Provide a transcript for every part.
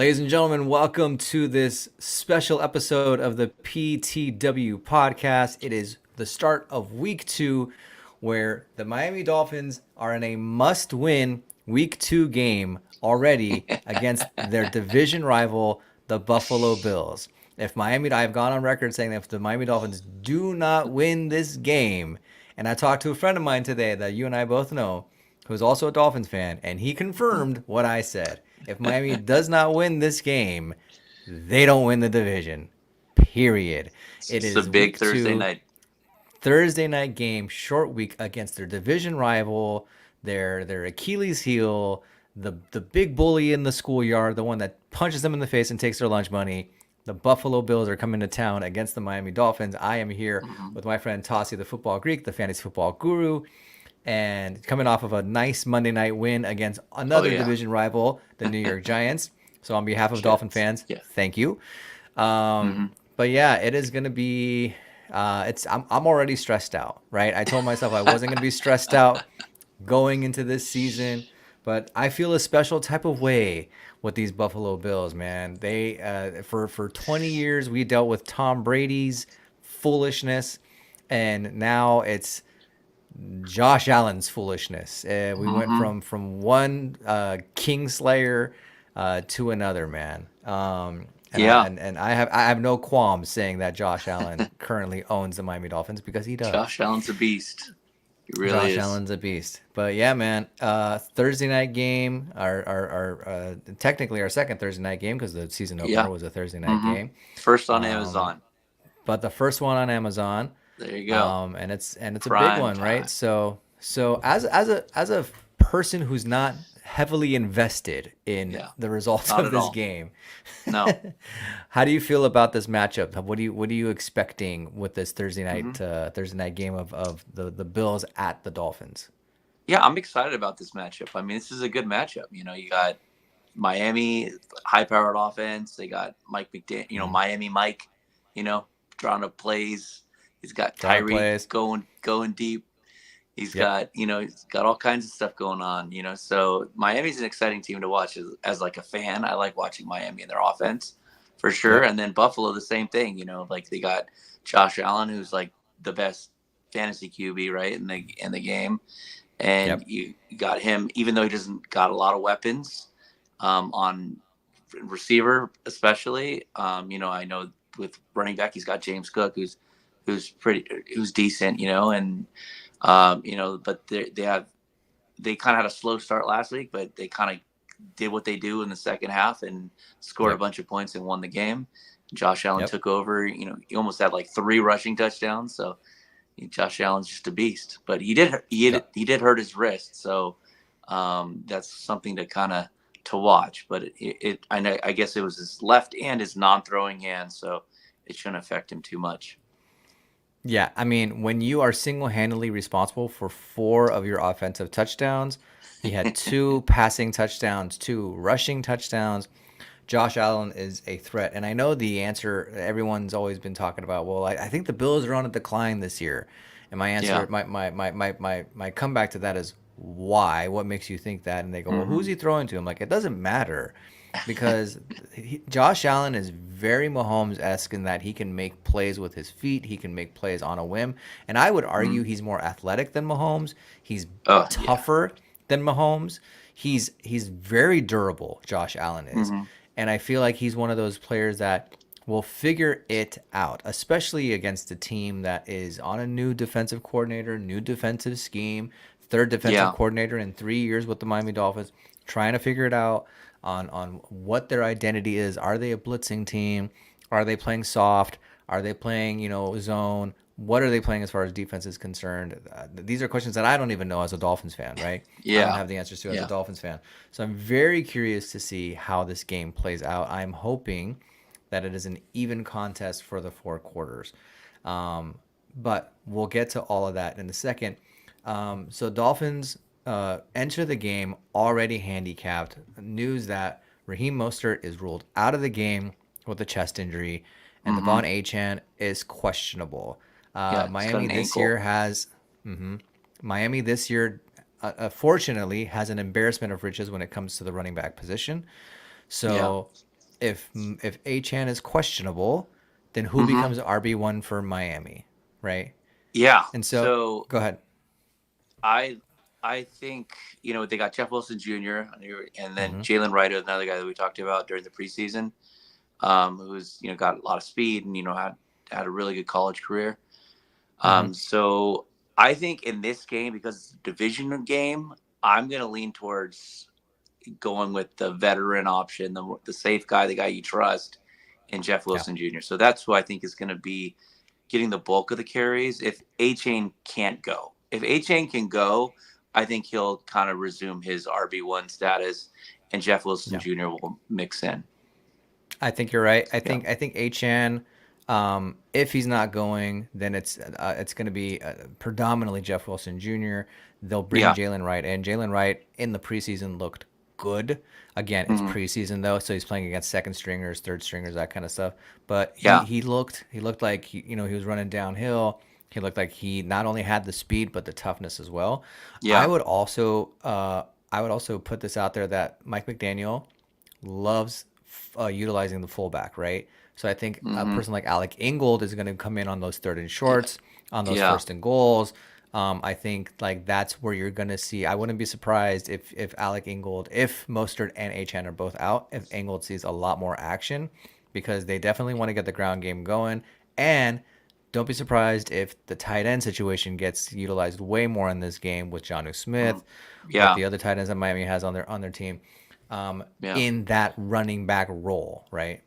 Ladies and gentlemen, welcome to this special episode of the PTW podcast. It is the start of week 2, where the Miami Dolphins are in a must win week 2 game already against their division rival, the Buffalo Bills. I've gone on record saying that if the Miami Dolphins do not win this game, and I talked to a friend of mine today that you and I both know, who's also a Dolphins fan, and he confirmed what I said. If Miami does not win this game, they don't win the division. Period. It It's a is big week Thursday two, night. Thursday night game, short week against their division rival, their Achilles heel, the big bully in the schoolyard, the one that punches them in the face and takes their lunch money. The Buffalo Bills are coming to town against the Miami Dolphins. I am here Mhm. with my friend Tassi, the football Greek, the fantasy football guru, and coming off of a nice Monday night win against Oh another yeah, division rival, the New York Giants. So on behalf of Dolphin Jets. fans, Yeah. thank you. Um, hmm but yeah, it is gonna be. I'm already stressed out, right? I told myself I wasn't gonna be stressed out going into this season, but I feel a special type of way with these Buffalo Bills, man. They for 20 years we dealt with Tom Brady's foolishness, and now it's Josh Allen's foolishness. We went hmm from one Kingslayer to another, man. Yeah. And I have no qualms saying that Josh Allen currently owns the Miami Dolphins because he does. Josh Allen's a beast. He really Josh is. Allen's a beast. But yeah, man, Thursday night game, technically our second Thursday night game because the season opener Yeah. was a Thursday night hmm game. First on Um, Amazon. but the first one on Amazon, There you go. and it's a big Prime one, right? time. So as a person who's not heavily invested in Yeah. the results Not of at this all. game, No. how do you feel about this matchup? What are you expecting with this hmm Thursday night game of the Bills at the Dolphins? Yeah, I'm excited about this matchup. I mean, this is a good matchup. You got Miami, high-powered offense. They got Mike McDaniel. Mm-hmm. Miami Mike. You know, drawing up plays. He's got Drawing Tyreek plays. going deep. Yep. He's got all kinds of stuff going on. So Miami's an exciting team to watch as like a fan. I like watching Miami and their offense for sure. Yep. And then Buffalo, the same thing. Like they got Josh Allen, who's like the best fantasy QB right in the game, and Yep. you got him, even though he doesn't got a lot of weapons on receiver, especially. I know with running back, he's got James Cook, who's decent. And but they kind of had a slow start last week, but they kind of did what they do in the second half and scored a Yep. bunch of points and won the game. Josh Allen Yep. took over. He almost had like 3 rushing touchdowns. So Josh Allen's just a beast. But he did hurt his wrist, so that's something to kind of to watch. But I guess it was his left and his non-throwing hand, so it shouldn't affect him too much. Yeah, I mean, when you are single-handedly responsible for 4 of your offensive touchdowns, he had 2 passing touchdowns, 2 rushing touchdowns. Josh Allen is a threat. And I know the answer everyone's always been talking about, well, I think the Bills are on a decline this year. And my Yeah. answer, my comeback to that is why? What makes you think that? And they go, well, who's hmm he throwing to? I'm like, it doesn't matter because Josh Allen is very Mahomes-esque in that he can make plays with his feet. He can make plays on a whim. And I would argue he's more athletic than Mahomes. He's Oh yeah. tougher than Mahomes. He's very durable, Josh Allen is. hmm And I feel like he's one of those players that will figure it out, especially against a team that is on a new defensive coordinator, new defensive scheme, third defensive Yeah. coordinator in 3 years with the Miami Dolphins, trying to figure it out on what their identity is. Are they a blitzing team? Are they playing soft? Are they playing, zone? What are they playing as far as defense is concerned? These are questions that I don't even know as a Dolphins fan, right? I don't Yeah. have the answers to as a Yeah. Dolphins fan. So I'm very curious to see how this game plays out. I'm hoping that it is an even contest for the 4 quarters. Um, but we'll get to all of that in a second. So Dolphins enter the game already handicapped. News that Raheem Mostert is ruled out of the game with a chest injury, and hmm Devon Achan is questionable. Yeah. He's got Miami an this year ankle. has Miami this year, fortunately, has an embarrassment of riches when it comes to the running back position. Yeah. So if Achan is questionable, then who Hmm. becomes RB1 for Miami, right? Yeah. And so So go ahead. I I think they got Jeff Wilson Jr. and then Hmm. Jalen Wright, another guy that we talked about during the preseason, who's got a lot of speed and had a really good college career. Hmm. So I think in this game, because it's a division game, I'm going to lean towards going with the veteran option, the safe guy, the guy you trust, and Jeff Yeah. Wilson Jr. So that's who I think is going to be getting the bulk of the carries. If A Chain can't go, if A Chain can go, I think he'll kind of resume his RB1 status, and Jeff Wilson Yeah. Jr. will mix in. I think you're right. I Yeah, think I think Achan, if he's not going, then it's going to be predominantly Jeff Wilson Jr. They'll bring yeah, Jalen Wright in. Jalen Wright in the preseason looked good. Again, it's mm-hmm. preseason though, so he's playing against second stringers, third stringers, that kind of stuff. But Yeah, he looked like he was running downhill. He looked like he not only had the speed but the toughness as well. I yeah, would also uh, I would also put this out there that Mike McDaniel loves utilizing the fullback, right? So I think a mm-hmm. person like Alec Ingold is going to come in on those third and shorts, on those Yeah, first and goals. I think like that's where you're going to see. I wouldn't be surprised if Alec Ingold, if Mostert and Achan are both out, if Ingold sees a lot more action, because they definitely want to get the ground game going. And don't be surprised if the tight end situation gets utilized way more in this game with Jonnu mm, Smith, with yeah, the other tight ends that Miami has on their team, yeah. in that running back role, right?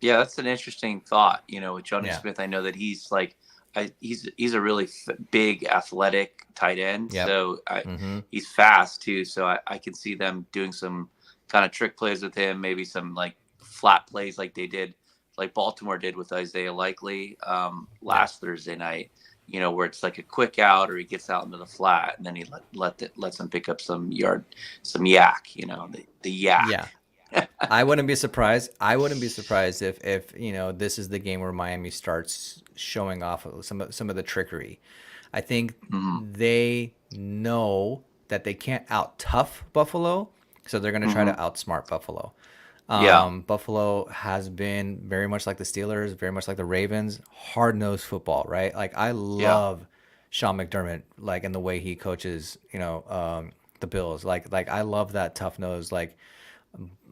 Yeah, that's an interesting thought. With Johnny Yeah. Smith, I know that he's a really big, athletic tight end. Yep. So Mm-hmm. he's fast too. So I can see them doing some kind of trick plays with him, maybe some like flat plays like they did, like Baltimore did with Isaiah Likely Yeah. last Thursday night. Where it's like a quick out, or he gets out into the flat, and then he lets him pick up some yak. The Yeah. yak. I wouldn't be surprised. I wouldn't be surprised if this is the game where Miami starts showing off some of the trickery. I think Hmm. they know that they can't out tough Buffalo, so they're going to try to Hmm. outsmart Buffalo. Yeah. Buffalo has been very much like the Steelers, very much like the Ravens, hard nosed football, right? Like I Yeah. love Sean McDermott, like in the way he coaches, the Bills. Like I love that tough nose, like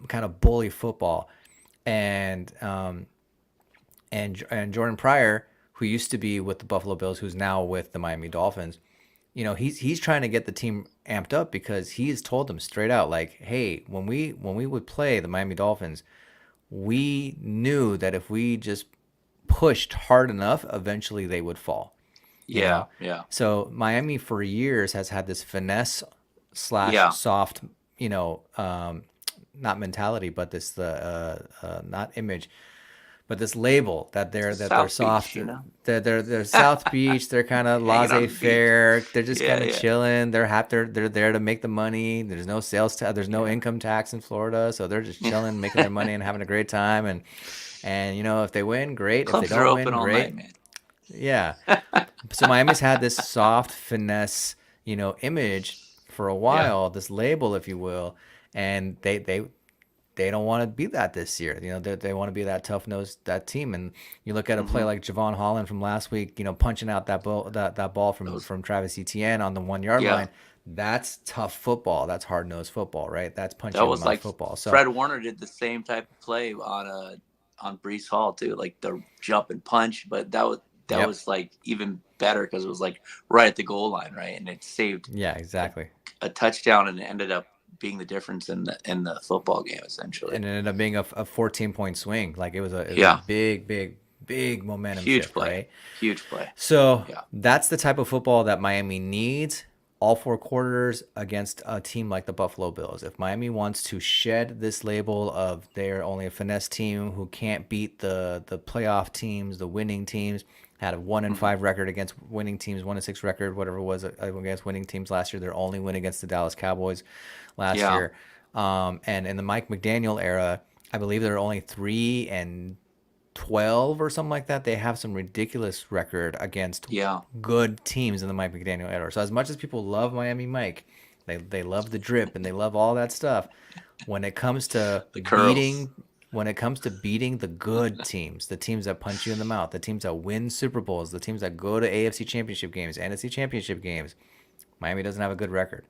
kind of bully football. And and Jordan Pryor, who used to be with the Buffalo Bills, who's now with the Miami Dolphins, he's trying to get the team amped up because he's told them straight out, like, hey, when we would play the Miami Dolphins, we knew that if we just pushed hard enough, eventually they would fall. You Yeah. know, Yeah. so Miami for years has had this finesse slash Yeah. soft, not mentality, but this the not image, but this label that they're South soft. Beach, They're South Beach. They're kind of hanging on laissez the beach. faire. They're just Yeah. kind of Yeah. chilling. They're there to make the money. There's no sales tax. There's no Yeah. income tax in Florida, so they're just chilling, making their money and having a great time. And if they win, great. If they Clubs are don't open win, all night, great. man. Yeah. So Miami's had this soft finesse, image for a Yeah. while, this label, if you will, and they don't want to be that this year. They want to be that tough nosed that team. And you look at a play Hmm. like Javon Holland from last week, punching out that ball That from was. from Travis Etienne on the 1 yard Yeah. line. That's tough football. That's hard nosed football, right? That's punch That you in the was mouth like football. So Fred Warner did the same type of play on Brees Hall too, like the jump and punch. But that yep, was like even better because it was like right at the goal line, right, and it saved yeah, a, exactly. a touchdown and it ended up being the difference in the football game essentially. And it ended up being a 14-point swing. Like it was a Yeah. big, big, big momentum Huge shift, play. right? Huge play. So Yeah. that's the type of football that Miami needs all 4 quarters against a team like the Buffalo Bills. If Miami wants to shed this label of they're only a finesse team who can't beat the playoff teams, the winning teams, had a 1 and Hmm. 5 record against winning teams, 1 and 6 record, whatever it was against winning teams last year. Their only win against the Dallas Cowboys last Yeah. year. And in the Mike McDaniel era, I believe there are only 3-12 or something like that. They have some ridiculous record against Yeah. good teams in the Mike McDaniel era. So as much as people love Miami Mike, they love the drip and they love all that stuff. When it comes to The curls. when it comes to beating the good teams, the teams that punch you in the mouth, the teams that win Super Bowls, the teams that go to AFC Championship games, NFC Championship games, Miami doesn't have a good record.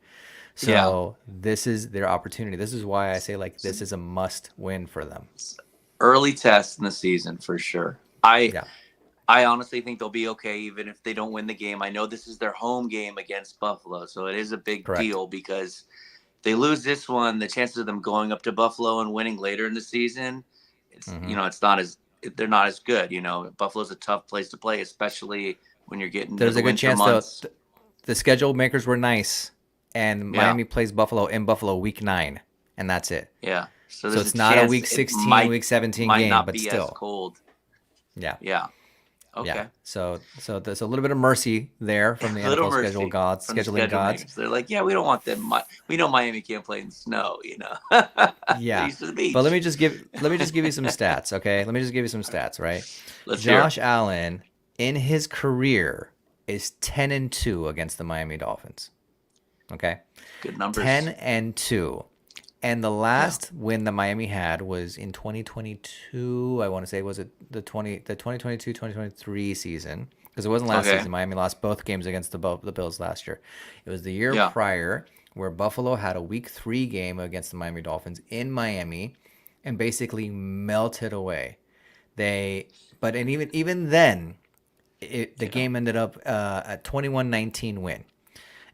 Yeah. So this is their opportunity. This is why I say like this is a must win for them. Early test in the season for sure. I Yeah. I honestly think they'll be okay even if they don't win the game. I know this is their home game against Buffalo, so it is a big Correct. deal because if they lose this one, the chances of them going up to Buffalo and winning later in the season, it's Mm-hmm. it's not as they're not as good. Buffalo's a tough place to play, especially when you're getting into There's the a good winter chance though months. the schedule makers were nice, and Yeah, Miami plays Buffalo in Buffalo week 9, and that's it. yeah. So So there's it's a not a chance week it 16, week 17 might game, not but be as still, cold. yeah, Yeah. yeah. Okay. So there's a little bit of mercy there from the Little NFL schedule mercy gods, from the scheduling schedule gods. makers. They're like, yeah, we don't want them. We know Miami can't play in snow. They're Yeah, used to the but beach. let me just give you some stats, okay? Let me just give you some stats, right? Let's hear it. Josh Allen in his career is 10-2 against the Miami Dolphins. Okay, Good numbers. 10-2. And the Yeah. last win that Miami had was in 2022. I want to say was it the 2022-2023 season, because it wasn't last Okay. season. Miami lost both games against the Bills last year. It was the year Yeah. prior where Buffalo had a week 3 game against the Miami Dolphins in Miami and basically melted away. And even then the game ended up a 21-19 win.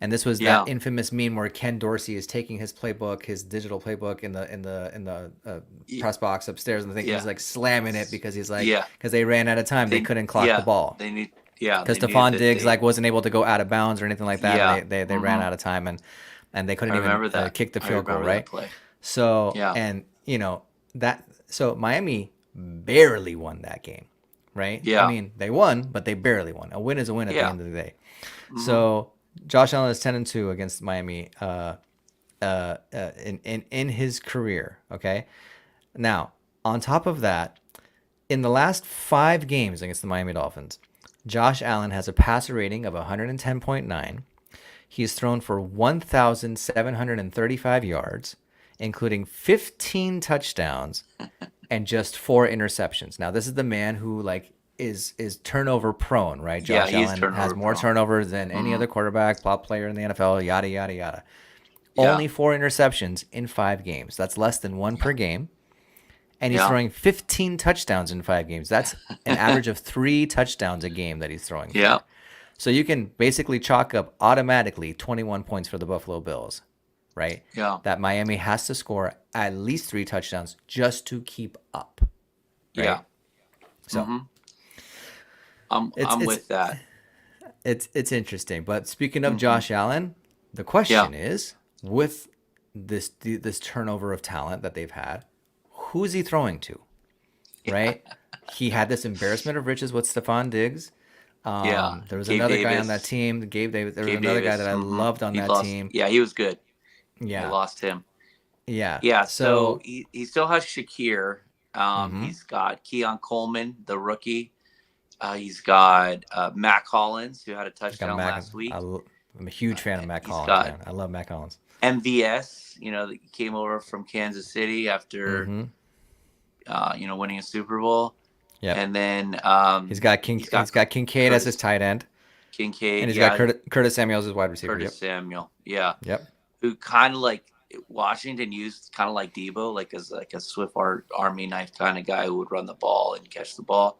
And this was Yeah. that infamous meme where Ken Dorsey is taking his playbook, his digital playbook, in the press box upstairs, and Yeah. he's like slamming it because he's like, Yeah. because they ran out of time, they couldn't clock the ball. They need. Because They Stephon needed Diggs like wasn't able to go out of bounds or anything like that, Yeah. and they ran out of time, and they couldn't I even remember that. kick the I field goal, remember that right? play. So Yeah. and so Miami barely won that game, right? Yeah. I mean, they won, but they barely won. A win is a win at the Yeah. end of the day. Mhm. So Josh Allen is 10-2 against Miami in his career. Okay. Now, on top of that, in the last 5 games against the Miami Dolphins, Josh Allen has a passer rating of 110.9. He's thrown for 1,735 yards, including 15 touchdowns and just 4 interceptions. Now, this is the man who is turnover prone, right? Josh he's Allen turnover has more prone. turnovers than any Mhm. other quarterback, top player in the NFL, yada yada yada. Yeah. Only 4 interceptions in 5 games. That's less than 1 per game. And he's Yeah. throwing 15 touchdowns in 5 games. That's an average of 3 touchdowns a game that he's throwing. Yeah. So you can basically chalk up automatically 21 points for the Buffalo Bills, right? Yeah. That Miami has to score at least 3 touchdowns just to keep up. Right? Yeah. So Mhm. I'm it's with that. it's interesting. But speaking of Mhm. Josh Allen, the question is, with this turnover of talent that they've had, who's he throwing to? Right? He had this embarrassment of riches with Stephon Diggs. There was Gabe another guy on Davis. that team, Gabe Davis. There was Gabe another guy Davis. that I Mhm. loved on He that lost. team. Yeah, he was good. They Yeah, lost him. yeah. Yeah, so So, he still has Shakir. mhm. He's got Keon Coleman, the rookie. He's got Mac Hollins, who had a He's got touchdown Mac. last week. I'm a huge fan of Mac He's Collins, got man. I love Mac Collins. MVS, that came over from Kansas City after Mm-hmm. winning a Super Bowl. Yep. And then He's got Kincaid as his tight end, Kincaid, and he's got Curtis Samuel as his wide receiver. Curtis Samuel, yeah, Yep. who kind of like Washington used kind of like Debo, like as like a Swift Army knife kind of guy who would run the ball and catch the ball.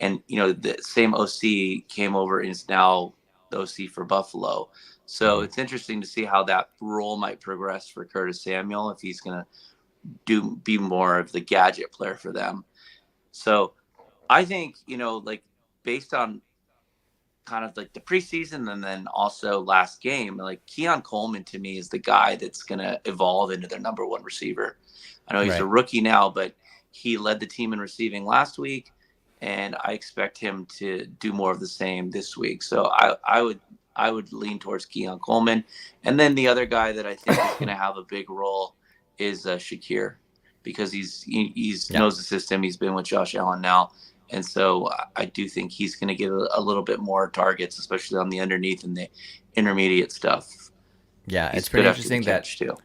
And the same OC came over and is now the OC for Buffalo. So it's interesting to see how that role might progress for Curtis Samuel if he's going to be more of the gadget player for them. So I think, like based on kind of like the preseason and then also last game, like Keon Coleman to me is the guy that's going to evolve into their number 1 receiver. I know he's a rookie now, but he led the team in receiving last week, and I expect him to do more of the same this week. So I would lean towards Keon Coleman. And then the other guy that I think is going to have a big role is Shakir, because he's knows the system. He's been with Josh Allen now. And so I do think he's going to get a little bit more targets, especially on the underneath and the intermediate stuff. Yeah, He's it's pretty good after the interesting that catch, too.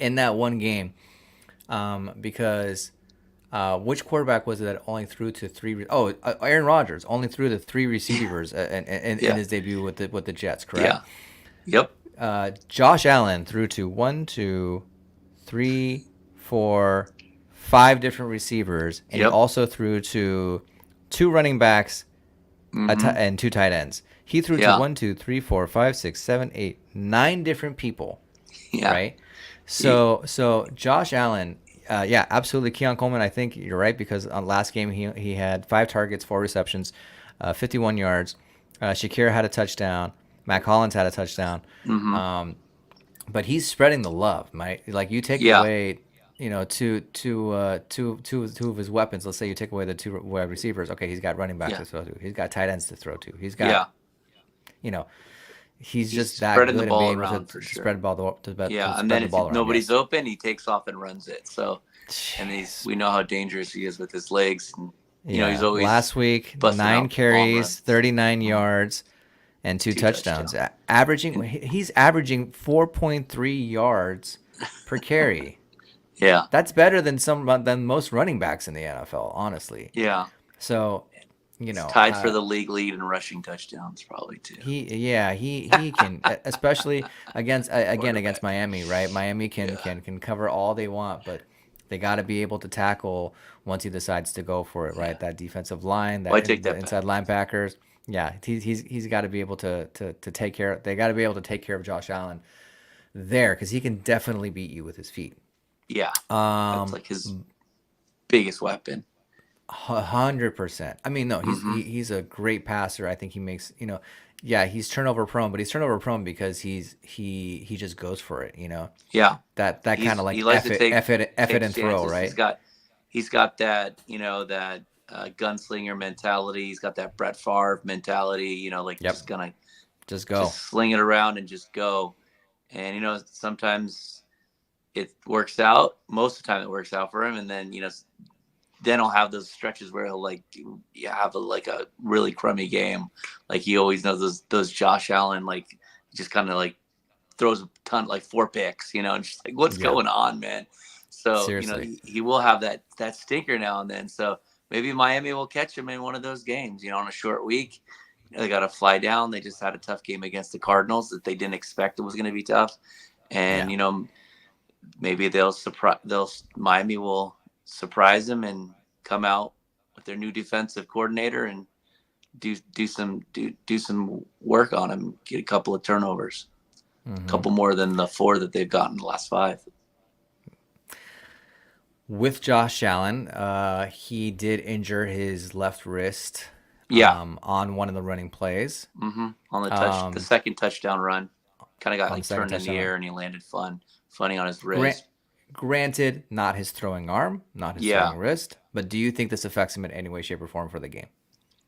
in that one game, because Which quarterback was it that only threw to Aaron Rodgers only threw to three receivers in Yeah. his debut with the Jets, Yeah. correct? Yep. Josh Allen threw to one, two, three, four, five different receivers, and he Yep. also threw to two running backs Mm-hmm. and two tight ends. He threw to Yeah. one, two, three, four, five, six, seven, eight, nine different people, Yeah. right? He, So Josh Allen, yeah, absolutely. Keon Coleman, I think you're right because on last game he had 5 targets, 4 receptions, 51 yards. Shakir had a touchdown. Mac Hollins had a touchdown. mm-hmm. Um, but he's spreading the love, right? Like you take Yeah. away, two of his weapons. Let's say you take away the two wide receivers. Okay, he's got running backs Yeah. to throw to. He's got tight ends to throw to. He's got, Yeah. you know, he's He's just that spreading the good and ball being able to around for sure. spread the ball to Yeah. And spread then the if ball around. nobody's Yes. open, he takes off and runs it. So, and Jeez. we know how dangerous he is with his legs. And, he's Yeah. always Last week, busting 9 out long carries, runs. 39 Mhm. yards, and two 2 touchdowns. touchdowns. Averaging, And he's averaging 4.3 yards per carry. yeah. That's better than most running backs in the NFL, honestly. Yeah. So, He's tied for the league lead in rushing touchdowns, probably too. he can, especially against Quarterback. Miami, right? Miami can Yeah. cover all they want, but they got to be able to tackle once he decides to go for it, right? Yeah. That defensive line, Well, I take the that inside back. linebackers. Yeah, he's got to be able to take care. They got to be able to take care of Josh Allen there because he can definitely beat you with his feet. Yeah. That's Um, like his biggest weapon. 100%. I mean, no, Mm-hmm. he's a great passer. I think he makes, yeah, he's turnover prone, but he's turnover prone because he just goes for it. Yeah. That kind of He like likes to F it take and throw, chances. right? He's got that that gunslinger mentality. He's got that Brett Favre mentality. Like Yep. just gonna Just go. just sling it around and just go. And sometimes it works out. Most of the time, it works out for him. And then he'll have those stretches where he'll have a really crummy game. Like he always knows those Josh Allen just kind of throws a ton, like 4 picks, and just like, what's Yeah. going on, man? So, Seriously. he will have that stinker now and then. So maybe Miami will catch him in one of those games, on a short week. They got to fly down. They just had a tough game against the Cardinals that they didn't expect it was going to be tough. And, Yeah. maybe Miami will surprise them and come out with their new defensive coordinator and do some work on him, get a couple of turnovers. A Hmm. couple more than the 4 that they've gotten the last 5. With Josh Allen, he did injure his left wrist Yeah. on one of the running plays. Mm-hmm. On the Um, second touchdown run, kind of got on the second turned in the touchdown run. air and he landed funny on his Grant, wrist. granted, not his throwing arm, not his Yeah. throwing wrist, but do you think this affects him in any way, shape, or form for the game?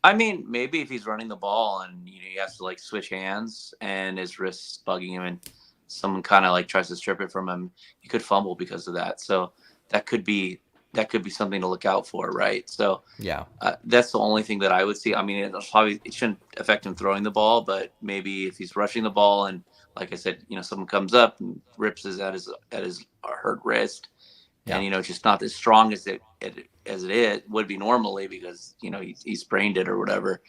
I mean, maybe if he's running the ball and he has to switch hands and his wrist's bugging him and someone kind of tries to strip it from him, he could fumble because of that. So that could be something to look out for, right? So Yeah. that's the only thing that I would see. I mean, it shouldn't affect him throwing the ball, but maybe if he's rushing the ball and, like I said, someone comes up and rips at his hurt wrist, Yeah. and just not as strong as it would be normally because he sprained it or whatever,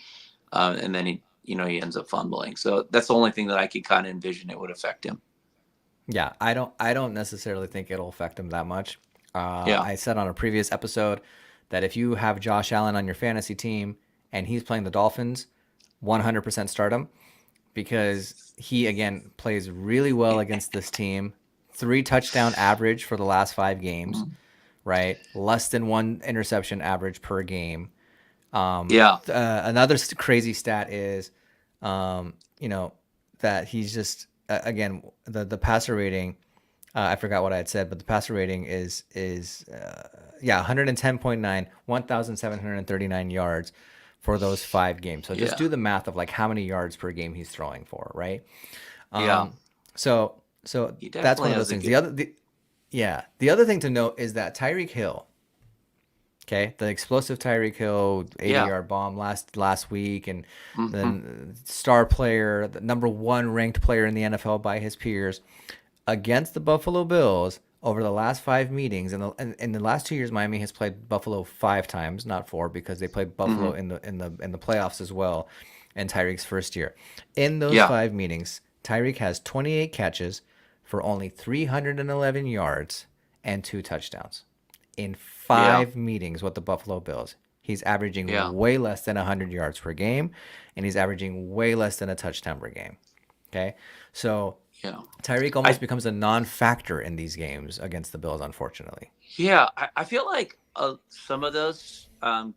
and then he ends up fumbling. So that's the only thing that I could kind of envision it would affect him. Yeah, I don't necessarily think it'll affect him that much. Yeah, I said on a previous episode that if you have Josh Allen on your fantasy team and he's playing the Dolphins, 100% start him because he again plays really well against this team. 3 touchdown average for the last 5 games, right? Less than 1 interception average per game. yeah, Another crazy stat is, that he's just again the passer rating. I forgot what I had said, but the passer rating is 110.9, 1,739 yards for those 5 games. So just yeah, do the math of how many yards per game he's throwing for, right? yeah. So He that's one definitely of those has a things. good. The other thing to note is that Tyreek Hill, okay, the explosive Tyreek Hill 80-yard bomb last week, and Mm-hmm. then star player, the number 1 ranked player in the NFL by his peers, against the Buffalo Bills, over the last 5 meetings, and in the last 2 years, Miami has played Buffalo 5 times, not 4, because they played Hmm. Buffalo in the playoffs as well, in Tyreek's first year. In those Yeah. 5 meetings, Tyreek has 28 catches for only 311 yards and 2 touchdowns. In Yeah. 5 meetings with the Buffalo Bills, he's averaging Yeah. way less than 100 yards per game, and he's averaging way less than a touchdown per game. Okay, so Yeah. Tyreek almost I becomes a non-factor in these games against the Bills, unfortunately. Yeah, I feel like some of those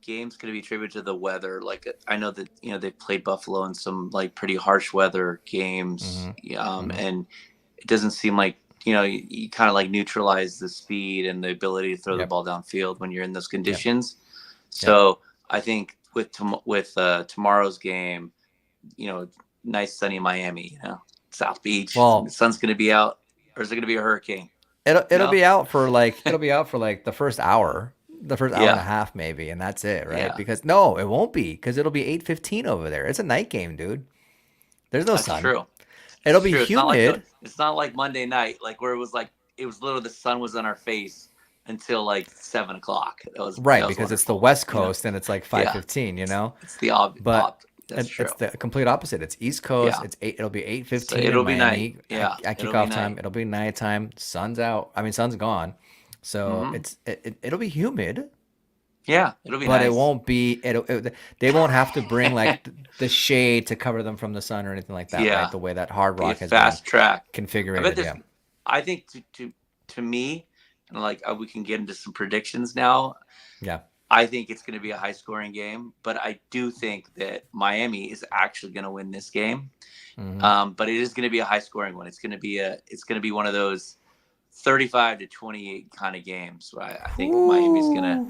games could be attributed to the weather. Like I know that they played Buffalo in some like pretty harsh weather games, Mm-hmm. Mm-hmm. and it doesn't seem like you kind of like neutralize the speed and the ability to throw the Yep. ball downfield when you're in those Yep. conditions. Yep. So I think with tomorrow's game, nice sunny Miami, South Beach, the Well, sun's going to be out, or is it going to be a hurricane? it'll No, be out for like the first hour, the first hour and a yeah, half maybe, and that's it, right? yeah. Because no, it won't be, because it'll be 8:15 over there. It's a night game, dude. There's no That's sun. true. It'll It's be true. humid, It's not like Monday night, like where it was literally the sun was on our face until like 7 o'clock. right? That was Because it's the wonderful. West Coast and it's like Yeah, 5:15, you know. it's the ob But op. That's true. it's the complete opposite. It's East Coast. Yeah, It's eight. It'll be eight so fifteen in it'll be night. Miami Yeah, at it'll be kickoff time. night. It'll be nighttime. Sun's out. I mean, sun's gone. So Hmm. it'll be humid, Yeah, it'll be but it nice. won't be. They won't have to bring like the shade to cover them from the sun or anything like that, right? Yeah, The way that Hard be a Rock has been fast track. I bet configured. there's. Yeah. I think to me, and like we can get into some predictions now. Yeah. I think it's going to be a high scoring game, but I do think that Miami is actually going to win this game. Hmm. But it is going to be a high scoring one. It's going to be one of those 35-28 kind of games. I think Miami's going to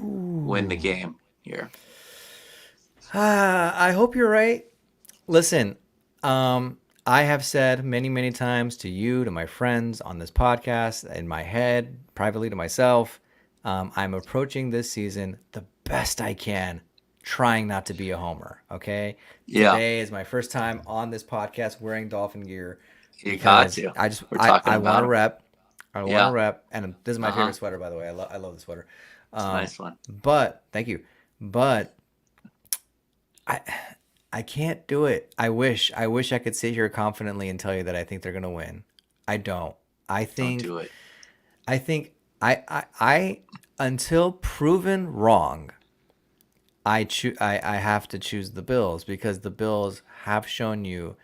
win the Ooh. game here. I hope you're right. Listen, I have said many, many times to you, to my friends on this podcast, in my head, privately to myself, I'm approaching this season the best I can, trying not to be a homer. Okay. Yeah, Today is my first time on this podcast wearing Dolphin gear, you got because to. We're talking I want about to them. rep. I want to Yeah. rep, and this is my Uh-huh. favorite sweater, by the way. I love the sweater. It's a nice one. But thank you. But I I can't do it. I wish I could sit here confidently and tell you that I think they're gonna win. I don't. I Don't think do it. I think I until proven wrong, I have to choose the Bills, because the Bills have shown you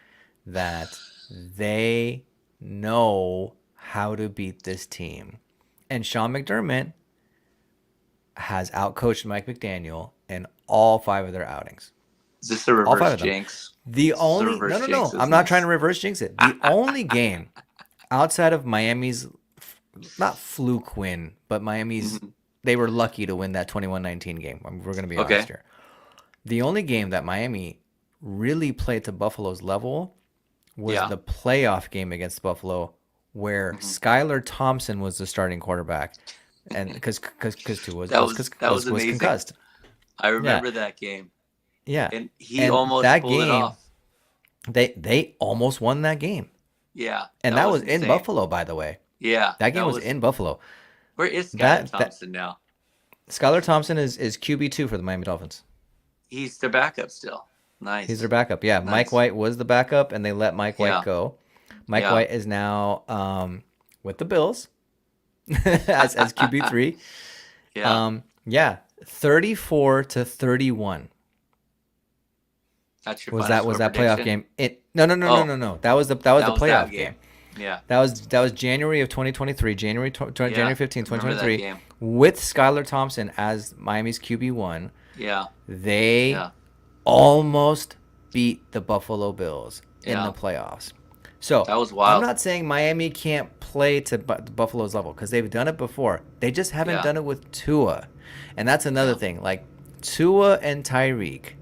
that they know how to beat this team. And Sean McDermott has outcoached Mike McDaniel in all 5 of their outings. Is this a All 5 reverse of them. jinx? The This is a only reverse no, jinx, I'm isn't not trying this? to reverse jinx it. The only game outside of Miami's, not fluke win, but Miami's, Mhm. they were lucky to win that 21-19 game. I mean, we're going to be Okay. honest here. The only game that Miami really played to Buffalo's level was Yeah. the playoff game against Buffalo, where Mhm. Skylar Thompson was the starting quarterback, and because Tua That was was amazing. concussed. I Yeah, remember that game, yeah, and he and almost that pulled it game, off. they almost won that game, Yeah, and that that was was in insane. Buffalo, by the way. Yeah, That game that was was. in Buffalo. Where is Skylar That Thompson now? Skylar Thompson is QB2 for the Miami Dolphins. He's their backup still. He's their Nice, backup. Yeah, Mike nice. White was the backup, and they let Mike White Yeah, go. Mike yeah, White is now with the Bills as QB3. yeah. Yeah, 34-31 That's your was final that score playoff prediction. game. No, Oh, no. That was the that was that playoff game. game. Yeah, That was January of 2023, yeah. January 15th, I remember that 2023, game. with Skylar Thompson as Miami's QB1. Yeah, They yeah, almost beat the Buffalo Bills in the yeah. playoffs. So That was I'm wild. not saying Miami can't play to Buffalo's level, because they've done it before. They just haven't Yeah, done it with Tua. And that's another yeah, thing. Like, Tua and Tyreek,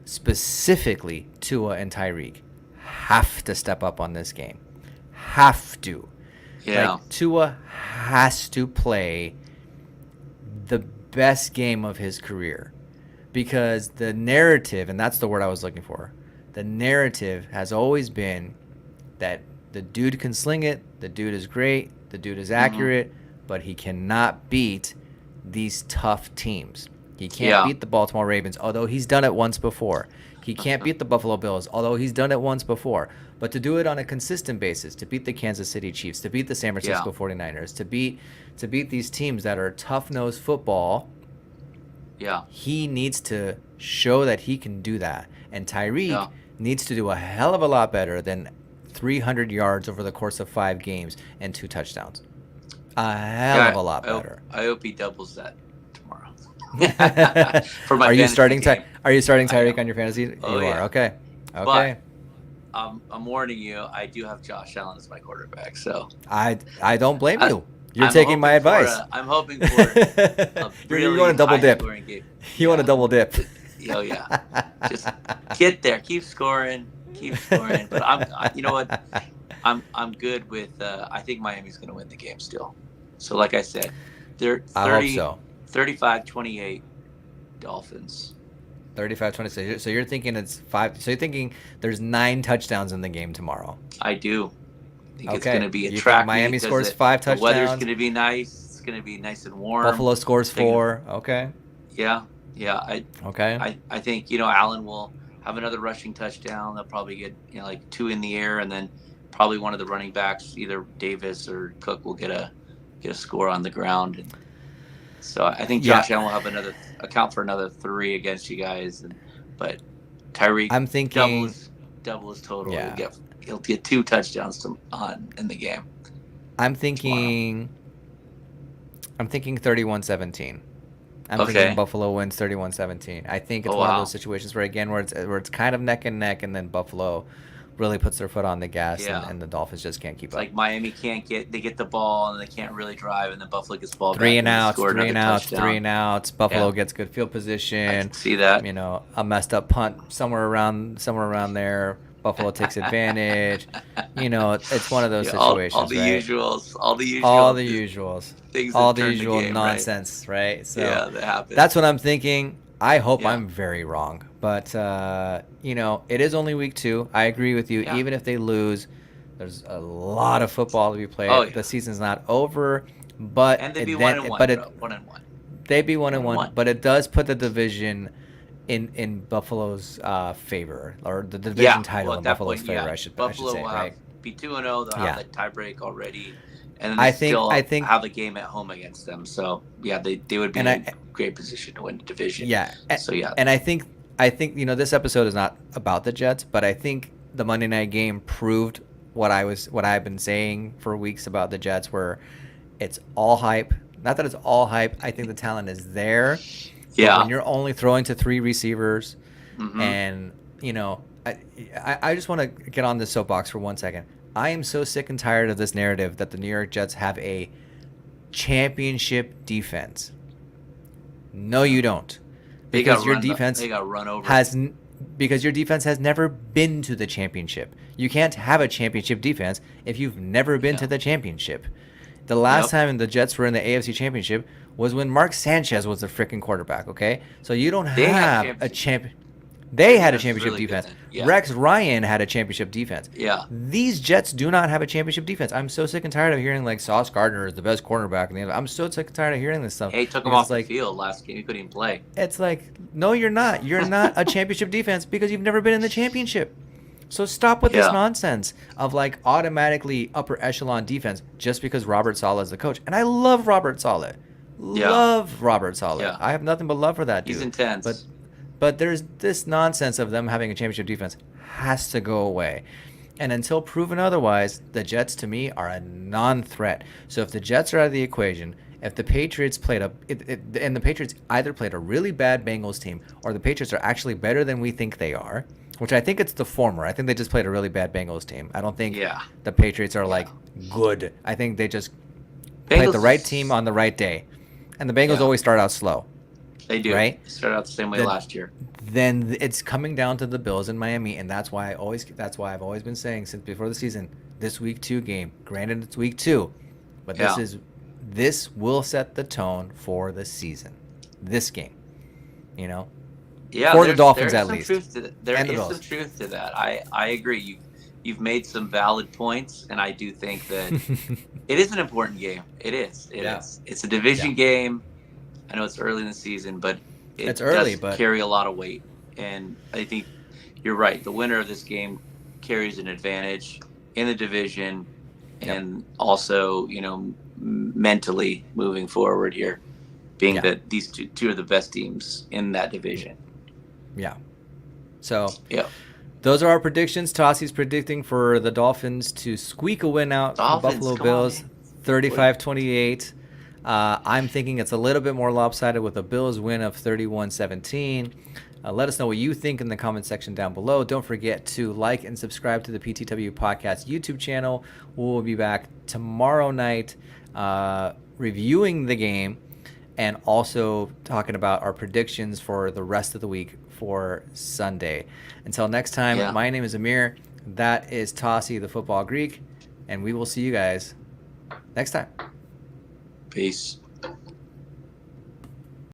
specifically Tua and Tyreek, have to step up on this game. Have to. yeah, Like, Tua has to play the best game of his career, because the narrative, and that's the word I was looking for, the narrative has always been that the dude can sling it, the dude is great, the dude is hmm accurate, but he cannot beat these tough teams. He can't beat the Baltimore Ravens, although he's done it once before. He can't beat the Buffalo Bills, although he's done it once before. But to do it on a consistent basis, to beat the Kansas City Chiefs, to beat the San Francisco 49ers, to beat these teams that are tough-nosed football, he needs to show that he can do that. And Tyreek needs to do a hell of a lot better than 300 yards over the course of 5 games and 2 touchdowns. A hell of a lot better. I hope he doubles that tomorrow. Are you starting Tyreek on your fantasy? You are. Okay. But, I'm warning you. I do have Josh Allen as my quarterback, so I don't blame you. You're taking my advice. I'm hoping for a really you want to double dip. Game. You want to double dip. Oh yeah. Just get there. Keep scoring. But you know what? I'm good with. I think Miami's going to win the game still. So like I said, they're 35-28 Dolphins. 35-26. So you're thinking it's 5. So you're thinking there's 9 touchdowns in the game tomorrow. I do. I think it's going to be attractive. Miami scores 5 touchdowns. The weather's going to be nice. It's going to be nice and warm. Buffalo scores 4. Okay. Yeah. I think Allen will have another rushing touchdown. They'll probably get like 2 in the air, and then probably one of the running backs, either Davis or Cook, will get a score on the ground. And so I think Josh Allen will have account for another 3 against you guys. But Tyreek, I'm thinking double his total. Yeah. He'll get 2 touchdowns in the game. I'm thinking 31-17. I'm thinking Buffalo wins 31-17. I think it's one of those situations where it's kind of neck and neck, and then Buffalo really puts their foot on the gas, and the Dolphins just can't keep up. Like Miami they get the ball and they can't really drive, and then Buffalo gets the ball 3 back and outs, 3 and outs. Buffalo gets good field position. I can see that. A messed up punt somewhere around there. Buffalo takes advantage. It's one of those situations. All the usuals. All the usuals. Things all the turn usual the game, nonsense, right? So that happens. That's what I'm thinking. I hope I'm very wrong, but it is only week 2. I agree with you. Even if they lose, there's a lot of football to be played. The season's not over, but and they'd be 1-1. But 1-1. They'd be 1-1, but it does put the division in Buffalo's favor, or the division title in Buffalo's favor. I should say, right? Be 2-0. They'll have the tiebreak already. And then I think have a game at home against them. So they would be in a great position to win the division. Yeah. So and I think this episode is not about the Jets, but I think the Monday night game proved what I've been saying for weeks about the Jets, where it's all hype. Not that it's all hype. I think the talent is there. Yeah. When you're only throwing to 3 receivers, and I just want to get on this soapbox for 1 second. I am so sick and tired of this narrative that the New York Jets have a championship defense. No, you don't. Because your defense got run over. Because your defense has never been to the championship. You can't have a championship defense if you've never been to the championship. The last time the Jets were in the AFC Championship was when Mark Sanchez was the freaking quarterback, okay? So you don't have a champion. They had a championship defense. Rex Ryan had a championship defense. Yeah. These Jets do not have a championship defense. I'm so sick and tired of hearing like Sauce Gardner is the best cornerback. I'm so sick and tired of hearing this stuff. He took him off the field last game. He couldn't even play. It's like, no, you're not. You're not a championship defense because you've never been in the championship. So stop with this nonsense of like automatically upper echelon defense just because Robert Saleh is the coach. And I love Robert Saleh. Love Robert Saleh. Yeah. I have nothing but love for that dude. He's intense. But there's this nonsense of them having a championship defense has to go away. And until proven otherwise, the Jets to me are a non-threat. So if the Jets are out of the equation, if the Patriots and the Patriots either played a really bad Bengals team or the Patriots are actually better than we think they are, which I think it's the former. I think they just played a really bad Bengals team. I don't think the Patriots are like good. I think they just played the right team on the right day. And the Bengals always start out slow. They do. Right? They started out the same way last year. Then it's coming down to the Bills in Miami, and that's why I've always been saying since before the season, this week 2 game. Granted, it's week 2, but this will set the tone for the season. This game, Yeah, for the Dolphins at least. There is some truth to that. I agree. you've made some valid points, and I do think that it is an important game. It is. It Yeah. is. It's a Yeah. division game. I know it's early in the season, but It's it early, does but carry a lot of weight. And I think you're right. The winner of this game carries an advantage in the division, yep. and also, mentally moving forward here, being Yeah. that these two are the best teams in that division. Yeah. So Yeah. those are our predictions. Tossi's predicting for the Dolphins to squeak a win out for the Dolphins, Buffalo come on, Bills, man. 35-28. I'm thinking it's a little bit more lopsided with a Bills win of 31-17. Let us know what you think in the comment section down below. Don't forget to like and subscribe to the PTW Podcast YouTube channel. We'll be back tomorrow night reviewing the game and also talking about our predictions for the rest of the week for Sunday. Until next time, Yeah. my name is Amir. That is Tossi, the football Greek, and we will see you guys next time. Peace.